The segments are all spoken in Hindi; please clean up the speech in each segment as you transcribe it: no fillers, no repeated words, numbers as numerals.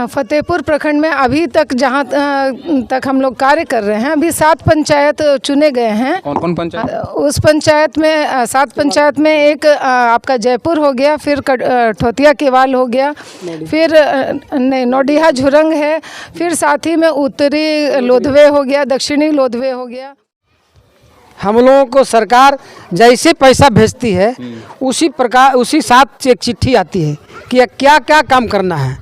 फतेहपुर प्रखंड में अभी तक जहाँ तक हम लोग कार्य कर रहे हैं, अभी 7 पंचायत चुने गए हैं। कौन कौन पंचायत? उस पंचायत में 7 पंचायत में एक आपका जयपुर हो गया, फिर ठोतिया केवाल हो गया, फिर नहीं नोडिहा झुरंग है, फिर साथ ही में उत्तरी लोधवे हो गया, दक्षिणी लोधवे हो गया। हम लोगों को सरकार जैसे पैसा भेजती है उसी प्रकार उसी साथ एक चिट्ठी आती है कि क्या क्या काम करना है।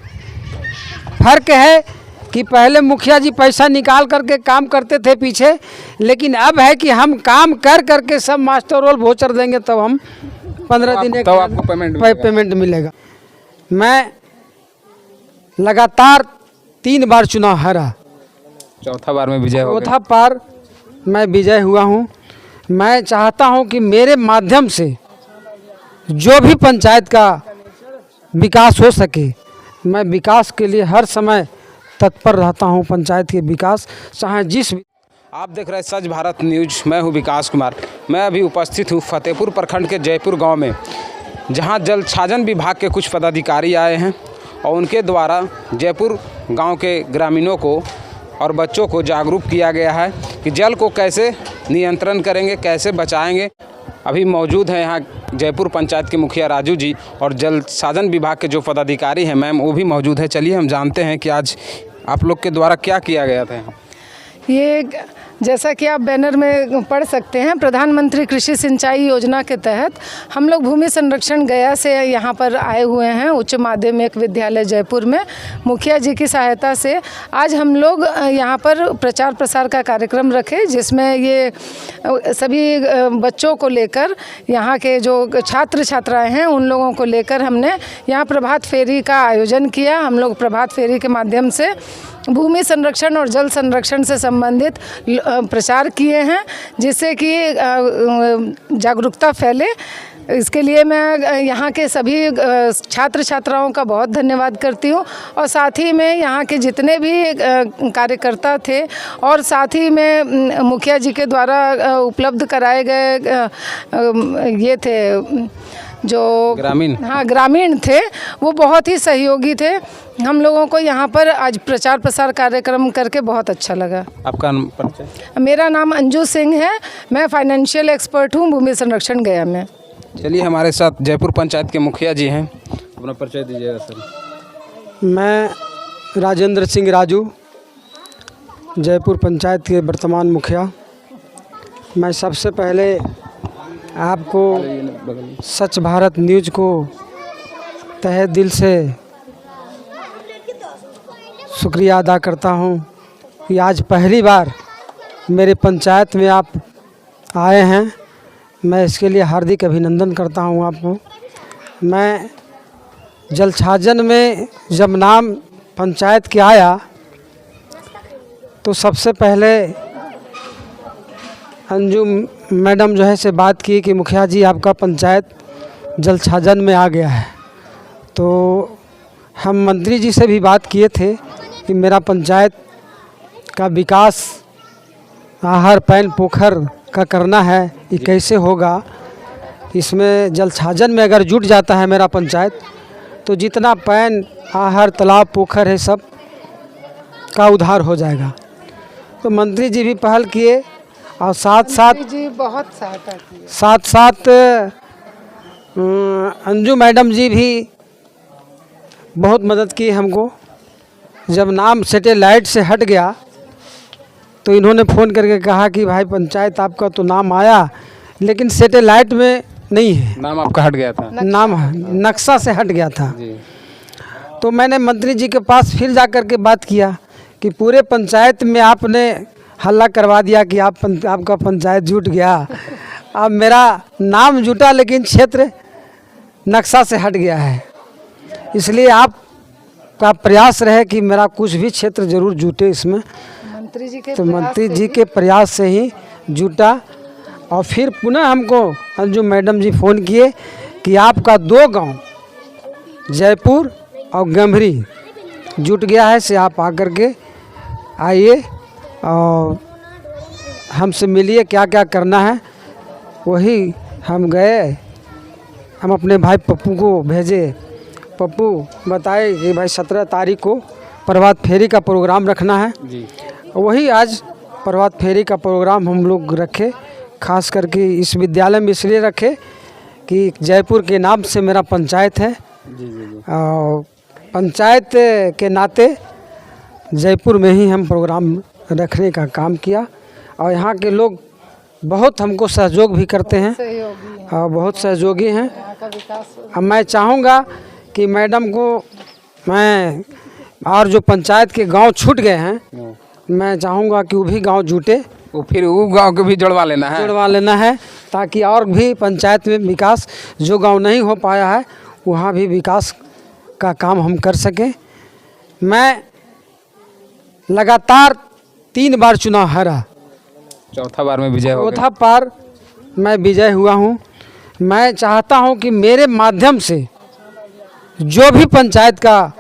फर्क है कि पहले मुखिया जी पैसा निकाल करके काम करते थे पीछे, लेकिन अब है कि हम काम कर करके सब मास्टर रोल वोचर देंगे तब हम 15 दिन तब आपको पेमेंट मिलेगा। मैं लगातार 3 बार चुनाव हारा, चौथा बार में विजय हो गए। चौथा बार मैं विजय हुआ हूँ। मैं चाहता हूँ कि मेरे माध्यम से जो भी पंचायत का विकास हो सके, मैं विकास के लिए हर समय तत्पर रहता हूँ। पंचायत के विकास चाहे जिस आप देख रहे हैं सच भारत न्यूज। मैं हूं विकास कुमार। मैं अभी उपस्थित हूं फतेहपुर प्रखंड के जयपुर गांव में, जहां जल छाजन विभाग के कुछ पदाधिकारी आए हैं और उनके द्वारा जयपुर गांव के ग्रामीणों को और बच्चों को जागरूक किया गया है कि जल को कैसे नियंत्रण करेंगे, कैसे बचाएंगे। अभी मौजूद हैं यहाँ जयपुर पंचायत के मुखिया राजू जी और जल साधन विभाग के जो पदाधिकारी हैं मैम वो भी मौजूद है। चलिए हम जानते हैं कि आज आप लोग के द्वारा क्या किया गया था यहाँ। ये जैसा कि आप बैनर में पढ़ सकते हैं, प्रधानमंत्री कृषि सिंचाई योजना के तहत हम लोग भूमि संरक्षण गया से यहाँ पर आए हुए हैं। उच्च माध्यमिक विद्यालय जयपुर में मुखिया जी की सहायता से आज हम लोग यहाँ पर प्रचार प्रसार का कार्यक्रम रखे, जिसमें ये सभी बच्चों को लेकर, यहाँ के जो छात्र छात्राएँ हैं उन लोगों को लेकर हमने यहाँ प्रभात फेरी का आयोजन किया। हम लोग प्रभात फेरी के माध्यम से भूमि संरक्षण और जल संरक्षण से संबंधित प्रचार किए हैं, जिससे कि जागरूकता फैले। इसके लिए मैं यहाँ के सभी छात्र छात्राओं का बहुत धन्यवाद करती हूँ और साथ ही में यहाँ के जितने भी कार्यकर्ता थे और साथ ही में मुखिया जी के द्वारा उपलब्ध कराए गए ये थे जो ग्रामीण थे, वो बहुत ही सहयोगी थे। हम लोगों को यहाँ पर आज प्रचार प्रसार कार्यक्रम करके बहुत अच्छा लगा। आपका परिचय? मेरा नाम अंजू सिंह है, मैं फाइनेंशियल एक्सपर्ट हूँ भूमि संरक्षण गया में। चलिए हमारे साथ जयपुर पंचायत के मुखिया जी हैं, अपना परिचय दीजिएगा सर। मैं राजेंद्र सिंह राजू, जयपुर पंचायत के वर्तमान मुखिया। मैं सबसे पहले आपको सच भारत न्यूज़ को तहे दिल से शुक्रिया अदा करता हूं कि आज पहली बार मेरे पंचायत में आप आए हैं। मैं इसके लिए हार्दिक अभिनंदन करता हूं आपको। मैं जल छाजन में जब नाम पंचायत के आया तो सबसे पहले अंजू मैडम जो है से बात की कि मुखिया जी आपका पंचायत जल छाजन में आ गया है। तो हम मंत्री जी से भी बात किए थे कि मेरा पंचायत का विकास आहर पैन पोखर का करना है, ये कैसे होगा। इसमें जल छाजन में अगर जुट जाता है मेरा पंचायत तो जितना पैन आहर तालाब पोखर है सब का उद्धार हो जाएगा। तो मंत्री जी भी पहल किए और साथ साथ अंजू मैडम जी भी बहुत मदद की हमको। जब नाम सैटेलाइट से हट गया तो इन्होंने फ़ोन करके कहा कि भाई पंचायत आपका तो नाम आया लेकिन सैटेलाइट में नहीं है, नाम आपका हट गया था, नाम नक्शा से हट गया था जी। तो मैंने मंत्री जी के पास फिर जा कर के बात किया कि पूरे पंचायत में आपने हल्ला करवा दिया कि आपका पंचायत जुट गया। अब मेरा नाम जुटा लेकिन क्षेत्र नक्शा से हट गया है, इसलिए आपका प्रयास रहे कि मेरा कुछ भी क्षेत्र जरूर जुटे इसमें। तो मंत्री जी के प्रयास से ही जुटा। और फिर पुनः हमको अंजू मैडम जी फ़ोन किए कि आपका 2 गांव जयपुर और गंभरी जुट गया है, से आप आकर के आइए और हमसे मिलिए, क्या क्या करना है। वही हम गए, हम अपने भाई पप्पू को भेजे पप्पू बताए कि भाई 17 तारीख को प्रभात फेरी का प्रोग्राम रखना है जी। वही आज प्रभात फेरी का प्रोग्राम हम लोग रखे। खास करके इस विद्यालय में इसलिए रखे कि जयपुर के नाम से मेरा पंचायत है जी जी जी। और पंचायत के नाते जयपुर में ही हम प्रोग्राम रखने का काम किया और यहाँ के लोग बहुत हमको सहयोग भी करते हैं और बहुत सहयोगी हैं। अब मैं चाहूँगा कि मैडम को मैं और जो पंचायत के गांव छूट गए हैं मैं चाहूँगा कि वो भी गांव जुटे, वो फिर वो गांव को भी जुड़वा लेना है ताकि और भी पंचायत में विकास जो गांव नहीं हो पाया है वहाँ भी विकास का काम हम कर सकें। मैं लगातार 3 बार चुनाव हारा, चौथा बार में विजय हो गए। चौथा बार मैं विजय हुआ हूँ। मैं चाहता हूँ कि मेरे माध्यम से जो भी पंचायत का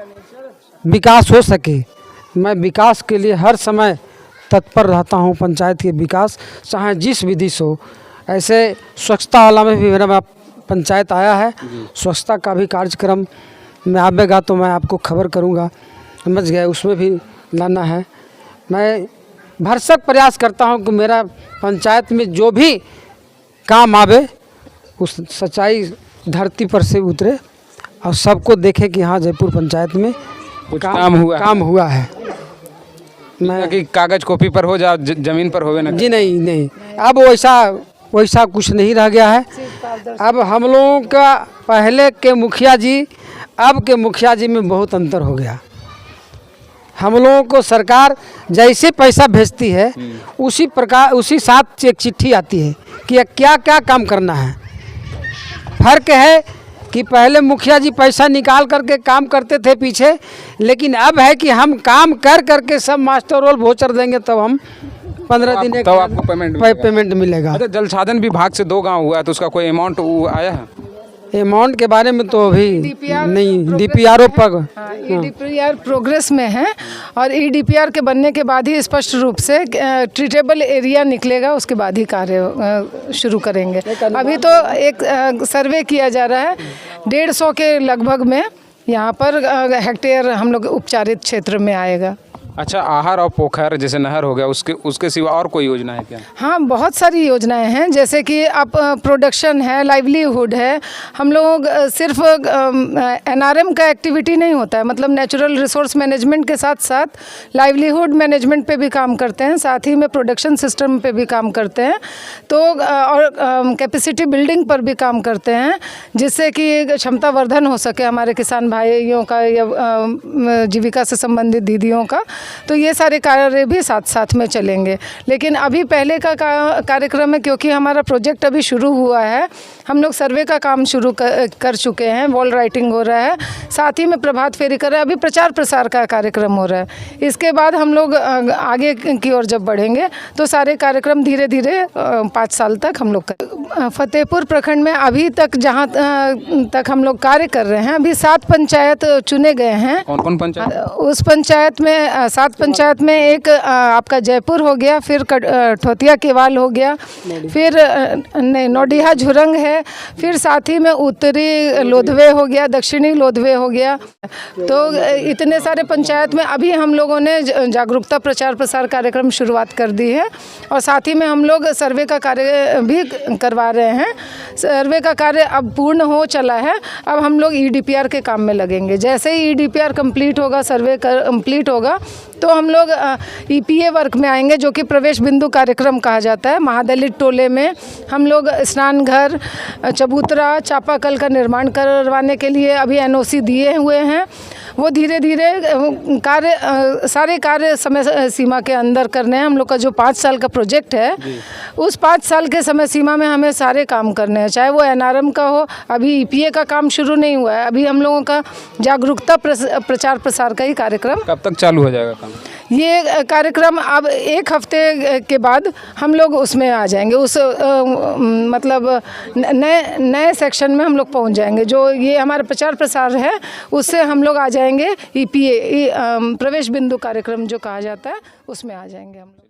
विकास हो सके, मैं विकास के लिए हर समय तत्पर रहता हूँ। पंचायत के विकास चाहे जिस विधि से हो, ऐसे स्वच्छता वाला में भी मेरा पंचायत आया है, स्वच्छता का भी कार्यक्रम में आवेगा तो मैं आपको खबर करूँगा, समझ गए, उसमें भी लाना है। मैं भरसक प्रयास करता हूँ कि मेरा पंचायत में जो भी काम आवे उस सच्चाई धरती पर से उतरे और सबको देखे कि हाँ जयपुर पंचायत में कुछ काम हुआ है। मैं कि कागज कॉपी पर हो जा, जमीन पर होवे ना। जी नहीं, अब वैसा कुछ नहीं रह गया है। अब हम लोगों का पहले के मुखिया जी अब के मुखिया जी में बहुत अंतर हो गया। हम लोगों को सरकार जैसे पैसा भेजती है उसी प्रकार उसी साथ एक चिट्ठी आती है कि क्या क्या काम करना है। फर्क है कि पहले मुखिया जी पैसा निकाल करके काम करते थे पीछे, लेकिन अब है कि हम काम कर करके सब मास्टर रोल वोचर देंगे तब हम 15 दिन तब आपको पेमेंट मिलेगा। अच्छा, जल साधन विभाग से 2 गांव हुआ है तो उसका कोई अमाउंट आया है? अमाउंट के बारे में तो अभी नहीं, डीपीआरओ पर ईडीपीआर प्रोग्रेस में है और ईडीपीआर के बनने के बाद ही स्पष्ट रूप से ट्रीटेबल एरिया निकलेगा, उसके बाद ही कार्य शुरू करेंगे। अभी तो एक सर्वे किया जा रहा है 150 के लगभग में यहाँ पर हेक्टेयर हम लोग उपचारित क्षेत्र में आएगा। अच्छा, आहार और पोखर जैसे नहर हो गया, उसके सिवा और कोई योजना है क्या? हाँ, बहुत सारी योजनाएं हैं, जैसे कि अब प्रोडक्शन है, लाइवलीहुड है। हम लोग सिर्फ एनआरएम का एक्टिविटी नहीं होता है, मतलब नेचुरल रिसोर्स मैनेजमेंट के साथ साथ लाइवलीहुड मैनेजमेंट पे भी काम करते हैं, साथ ही में प्रोडक्शन सिस्टम पे भी काम करते हैं, तो और कैपेसिटी बिल्डिंग पर भी काम करते हैं, जिससे कि क्षमता वर्धन हो सके हमारे किसान भाइयों का या जीविका से संबंधित दीदियों का। तो ये सारे कार्य भी साथ साथ में चलेंगे। लेकिन अभी पहले का कार्यक्रम है, क्योंकि हमारा प्रोजेक्ट अभी शुरू हुआ है, हम लोग सर्वे का काम शुरू कर चुके हैं, वॉल राइटिंग हो रहा है, साथ ही में प्रभात फेरी कर रहे हैं, अभी प्रचार प्रसार का कार्यक्रम हो रहा है। इसके बाद हम लोग आगे की ओर जब बढ़ेंगे तो सारे कार्यक्रम धीरे धीरे 5 साल तक हम लोग फतेहपुर प्रखंड में अभी तक जहाँ तक हम लोग कार्य कर रहे हैं, अभी 7 पंचायत चुने गए हैं। कौन पंचायत? उस पंचायत में 7 पंचायत में एक आपका जयपुर हो गया, फिर ठोतिया केवाल हो गया, फिर नौडिहा झुरंग है, फिर साथ ही में उत्तरी लोधवे हो गया, दक्षिणी लोधवे हो गया। तो इतने सारे पंचायत में अभी हम लोगों ने जागरूकता प्रचार प्रसार कार्यक्रम शुरुआत कर दी है और साथ ही में हम लोग सर्वे का कार्य भी करवा रहे हैं। सर्वे का कार्य अब पूर्ण हो चला है, अब हम लोग ईडीपीआर के काम में लगेंगे। जैसे ही ईडीपीआर कंप्लीट होगा, सर्वे कंप्लीट होगा, तो हम लोग ईपीए वर्क में आएंगे, जो कि प्रवेश बिंदु कार्यक्रम कहा जाता है। महादलित टोले में हम लोग स्नान घर, चबूतरा, चापाकल का निर्माण करवाने के लिए अभी एनओसी दिए हुए हैं। वो धीरे धीरे सारे कार्य समय सीमा के अंदर करने हैं। हम लोग का जो 5 साल का प्रोजेक्ट है, उस 5 साल के समय सीमा में हमें सारे काम करने हैं, चाहे वो एनआरएम का हो। अभी ईपीए का काम शुरू नहीं हुआ है, अभी हम लोगों का जागरूकता प्रचार प्रसार का ही कार्यक्रम। कब तक चालू हो जाएगा काम? ये कार्यक्रम अब 1 हफ्ते के बाद हम लोग उसमें आ जाएंगे, उस मतलब नए सेक्शन में हम लोग पहुंच जाएंगे। जो ये हमारा प्रचार प्रसार है, उससे हम लोग आ जाएंगे ईपीए प्रवेश बिंदु कार्यक्रम जो कहा जाता है, उसमें आ जाएंगे हम लोग।